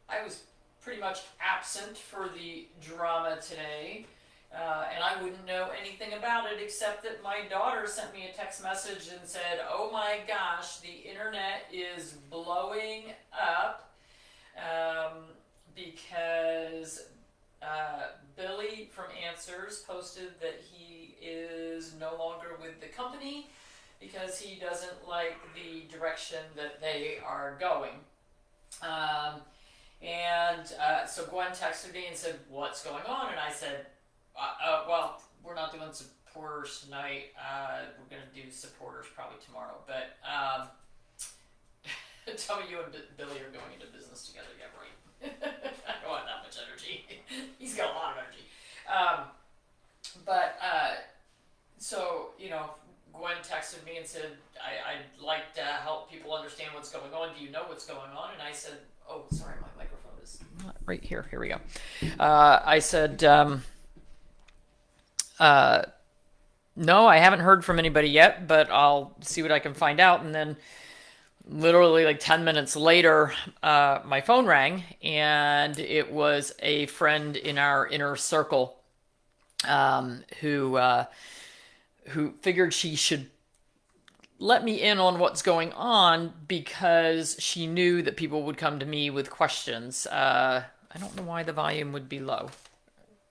I was pretty much absent for the drama today, and I wouldn't know anything about it except that my daughter sent me a text message and said, "Oh my gosh, the internet is blowing up because Billy from Answers posted that he is no longer with the company because he doesn't like the direction that they are going." Um, so Gwen texted me and said, "What's going on?" And I said, "Well, we're not doing supporters tonight. We're going to do supporters probably tomorrow. But tell me you and Billy are going into business together." Yeah, right. I don't have that much energy. He's got a lot of energy. Um, so, Gwen texted me and said, I'd like to help people understand what's going on. Do you know what's going on? And I said, "Oh, sorry, my microphone is not right here. Here we go." I said, "No, I haven't heard from anybody yet, but I'll see what I can find out." And then literally like 10 minutes later, my phone rang, and it was a friend in our inner circle, who figured she should let me in on what's going on because she knew that people would come to me with questions. I don't know why the volume would be low.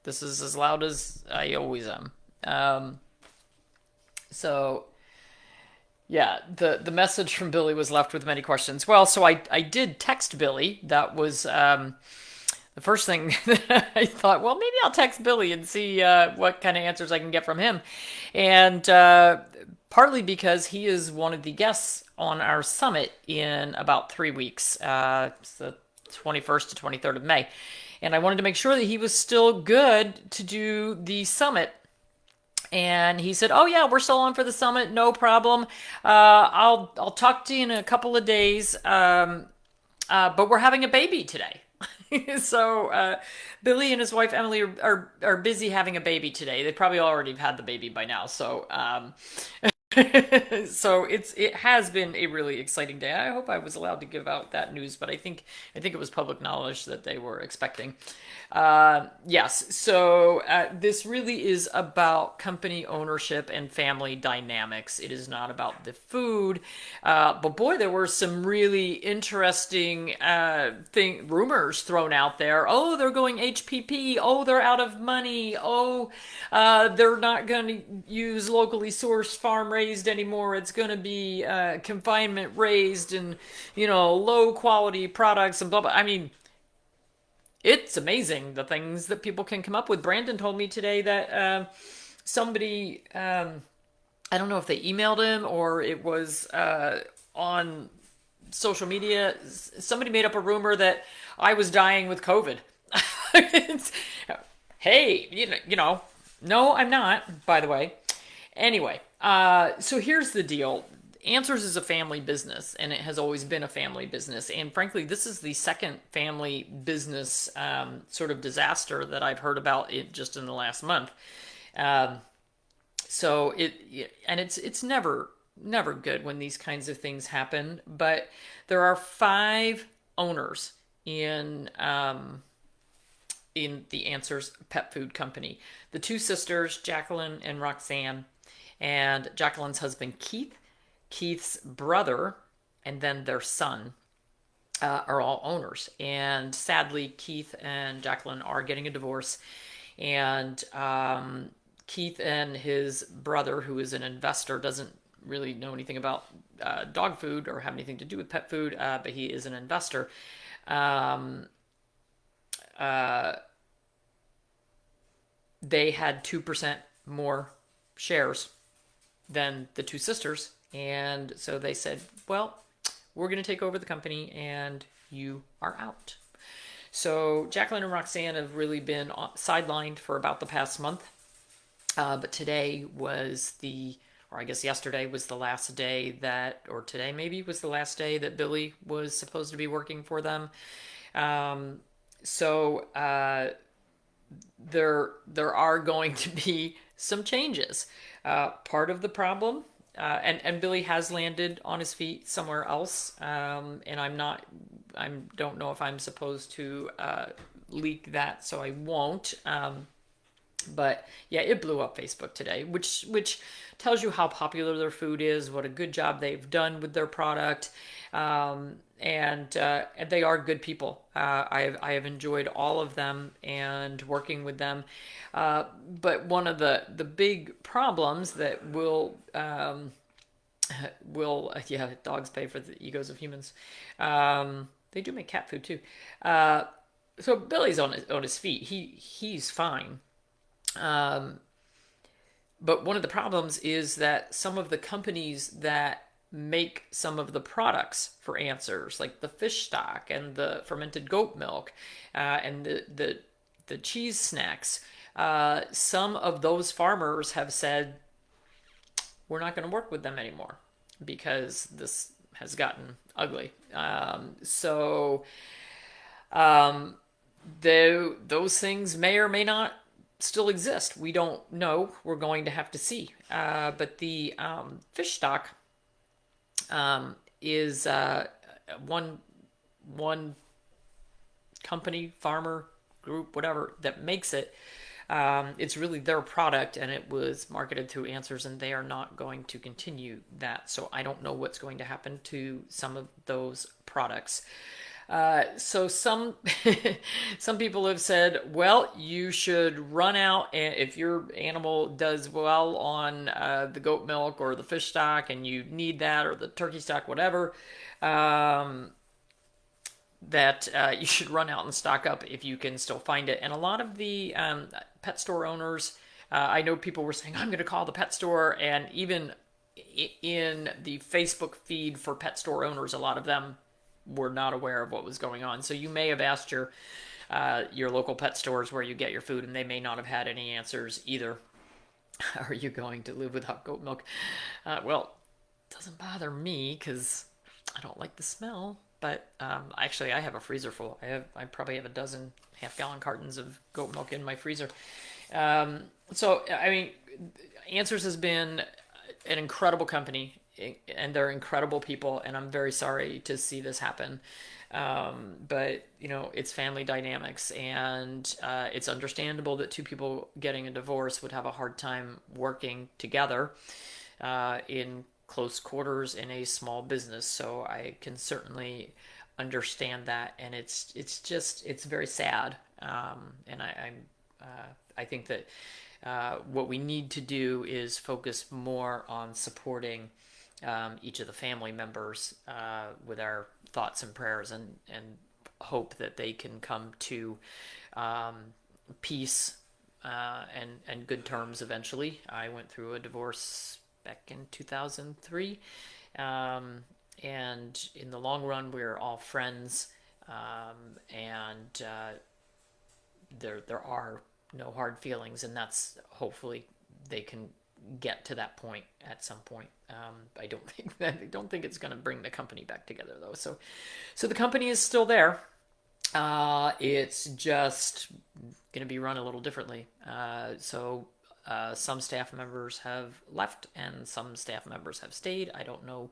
This is as loud as I always am. So yeah, the message from Billy was left with many questions. Well, so I did text Billy. That was the first thing that I thought, well, maybe I'll text Billy and see what kind of answers I can get from him. And partly because he is one of the guests on our summit in about 3 weeks. It's the 21st to 23rd of May. And I wanted to make sure that he was still good to do the summit. And he said, "Oh yeah, we're still on for the summit, no problem. I'll talk to you in a couple of days. But we're having a baby today." So Billy and his wife Emily are busy having a baby today. They probably already have had the baby by now. So so it has been a really exciting day. I hope I was allowed to give out that news, but I think it was public knowledge that they were expecting. Yes, so this really is about company ownership and family dynamics. It is not about the food, but boy, there were some really interesting rumors thrown out there. Oh, they're going HPP. Oh, they're out of money. Oh, they're not going to use locally sourced farm raised anymore. It's going to be confinement raised and low quality products and blah blah. I mean, it's amazing the things that people can come up with. Brandon told me today that somebody, I don't know if they emailed him or it was on social media, somebody made up a rumor that I was dying with COVID. Hey, no, I'm not, by the way. Anyway, so here's the deal. Answers is a family business, and it has always been a family business. And frankly, this is the second family business sort of disaster that I've heard about it just in the last month. Um, so it's never good when these kinds of things happen. But there are five owners in the Answers Pet Food Company. The two sisters, Jacqueline and Roxanne, and Jacqueline's husband Keith, Keith's brother, and then their son are all owners. And sadly, Keith and Jacqueline are getting a divorce. And Keith and his brother, who is an investor, doesn't really know anything about dog food or have anything to do with pet food, but he is an investor. Um, uh, they had 2% more shares than the two sisters. And so they said, well, we're going to take over the company and you are out. So Jacqueline and Roxanne have really been sidelined for about the past month. But today was or I guess yesterday was the last day or today maybe was the last day that Billy was supposed to be working for them. So there are going to be some changes. Part of the problem and Billy has landed on his feet somewhere else, and I don't know if I'm supposed to leak that, so I won't. But yeah, it blew up Facebook today, which tells you how popular their food is, what a good job they've done with their product, and they are good people. I have enjoyed all of them and working with them. But one of the big problems that will yeah, dogs pay for the egos of humans. They do make cat food too. So Billy's on his feet. He's fine. Um, but one of the problems is that some of the companies that make some of the products for Answers, like the fish stock and the fermented goat milk, and the cheese snacks, some of those farmers have said we're not going to work with them anymore because this has gotten ugly. Um, those things may or may not still exist. We don't know. We're going to have to see. But the fish stock is one one company, farmer group, whatever that makes it. It's really their product, and it was marketed through Answers, and they are not going to continue that. So I don't know what's going to happen to some of those products. So some some people have said, well, you should run out, and if your animal does well on the goat milk or the fish stock, and you need that, or the turkey stock, whatever, um, that you should run out and stock up if you can still find it. And a lot of the pet store owners, I know people were saying, I'm going to call the pet store, and even in the Facebook feed for pet store owners, a lot of them were not aware of what was going on. So you may have asked your local pet stores where you get your food, and they may not have had any answers either. Are you going to live without goat milk? Well, it doesn't bother me because I don't like the smell. But actually, I have a freezer full. I probably have a dozen half-gallon cartons of goat milk in my freezer. So I mean, Answers has been an incredible company, and they're incredible people, and I'm very sorry to see this happen. But you know, it's family dynamics, and it's understandable that two people getting a divorce would have a hard time working together in close quarters in a small business. So I can certainly understand that, and it's very sad. And I think that what we need to do is focus more on supporting each of the family members with our thoughts and prayers, and hope that they can come to um, peace and good terms eventually. I went through a divorce back in 2003, and in the long run, we're all friends, and there are no hard feelings, and that's hopefully they can get to that point at some point. I don't think it's going to bring the company back together though. So the company is still there. It's just going to be run a little differently. Some staff members have left, and some staff members have stayed. I don't know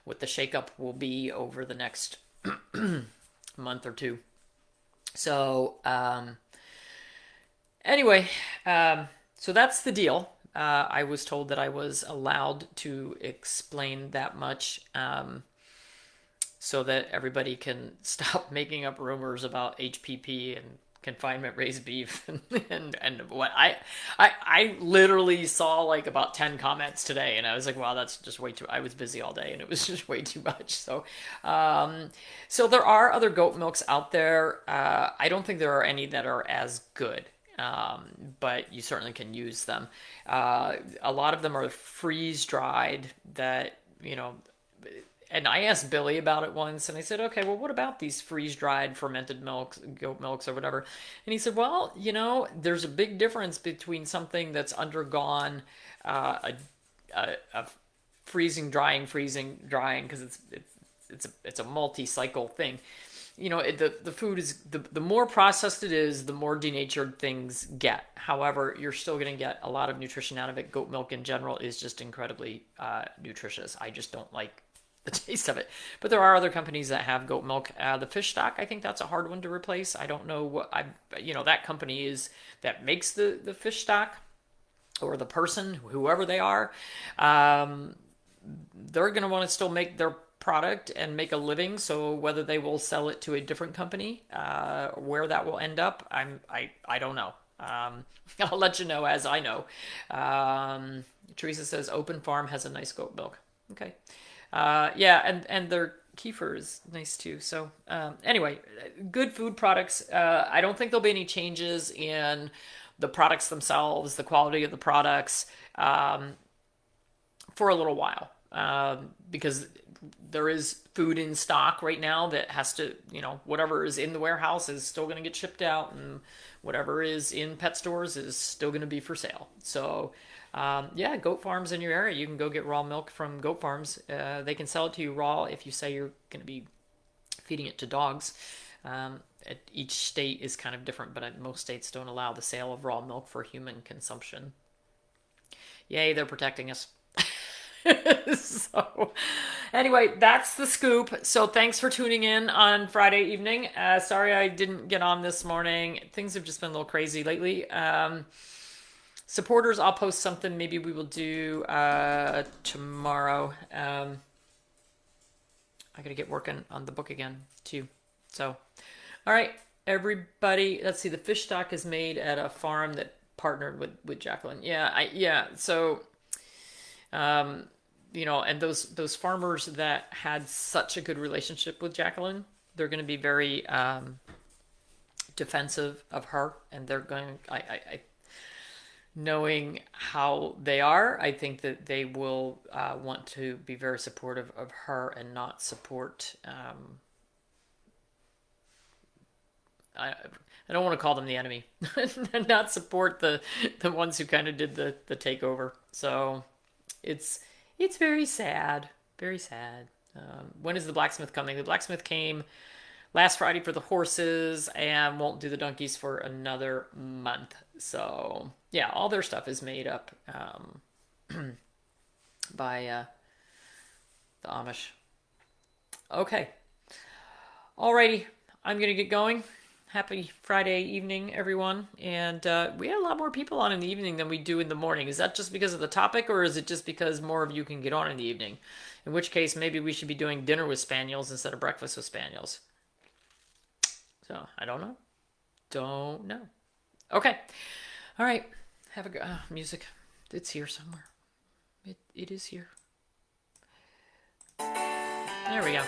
what the shakeup will be over the next month or two. So anyway, so that's the deal. I was told that I was allowed to explain that much, so that everybody can stop making up rumors about HPP and confinement raised beef and what I literally saw like about 10 comments today, and I was like, wow, that's just way too. I was busy all day, and it was just way too much. So there are other goat milks out there. I don't think there are any that are as good. But you certainly can use them. A lot of them are freeze dried that, you know, and I asked Billy about it once, and I said, okay, well, what about these freeze dried fermented milks, goat milks or whatever? And he said, well, you know, there's a big difference between something that's undergone a freezing, drying, because it's a multi-cycle thing. the food is the more processed it is, the more denatured things get. However, you're still going to get a lot of nutrition out of it. Goat milk in general is just incredibly nutritious. I just don't like the taste of it. But there are other companies that have goat milk. The fish stock, I think that's a hard one to replace. I don't know what that company is that makes the fish stock, or the person, whoever they are. They're going to want to still make their product and make a living. So whether they will sell it to a different company, where that will end up, I don't know. I'll let you know as I know. Teresa says Open Farm has a nice goat milk. Okay. Yeah, and their kefir is nice too. So anyway, good food products. I don't think there'll be any changes in the products themselves, the quality of the products, for a little while, because there is food in stock right now that has to, whatever is in the warehouse is still going to get shipped out, and whatever is in pet stores is still going to be for sale. So, yeah, goat farms in your area, you can go get raw milk from goat farms. They can sell it to you raw if you say you're going to be feeding it to dogs. Each state is kind of different, but most states don't allow the sale of raw milk for human consumption. Yay, they're protecting us. So, anyway, that's the scoop. So, thanks for tuning in on Friday evening. Sorry I didn't get on this morning. Things have just been a little crazy lately. Supporters, I'll post something. Maybe we will do tomorrow. I gotta get working on the book again, too. So, all right, everybody. Let's see. The fish stock is made at a farm that partnered with Jacqueline. Yeah. So, and those farmers that had such a good relationship with Jacqueline, they're going to be very defensive of her, and they're going. I knowing how they are, I think that they will want to be very supportive of her and not support. I don't want to call them the enemy, and not support the ones who kind of did the takeover. So it's very sad, very sad. When is the blacksmith coming? The blacksmith came last Friday for the horses and won't do the donkeys for another month. So yeah, all their stuff is made up by the Amish. Okay, alrighty, I'm gonna get going. Happy Friday evening, everyone. And we had a lot more people on in the evening than we do in the morning. Is that just because of the topic, or is it just because more of you can get on in the evening? In which case, maybe we should be doing dinner with spaniels instead of breakfast with spaniels. So, I don't know. Don't know. Okay. All right. Have a good music. It's here somewhere. It is here. There we go.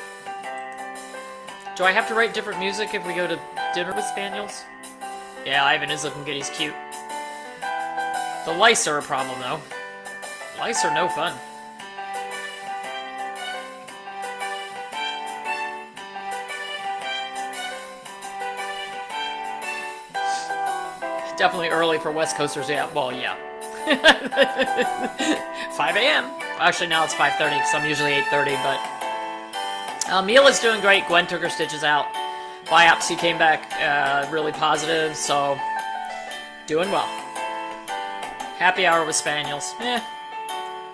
Do I have to write different music if we go to dinner with spaniels? Yeah, Ivan is looking good. He's cute. The lice are a problem, though. Lice are no fun. Definitely early for West Coasters. Yeah, well, yeah. 5 a.m. Actually, now it's 5:30, so I'm usually 8:30, but... Mila's doing great. Gwen took her stitches out. Biopsy came back really positive, so doing well. Happy hour with spaniels.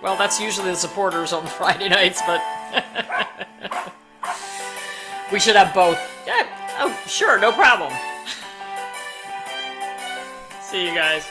Well, that's usually the supporters on Friday nights, but we should have both. Yeah. Oh, sure, no problem. See you guys.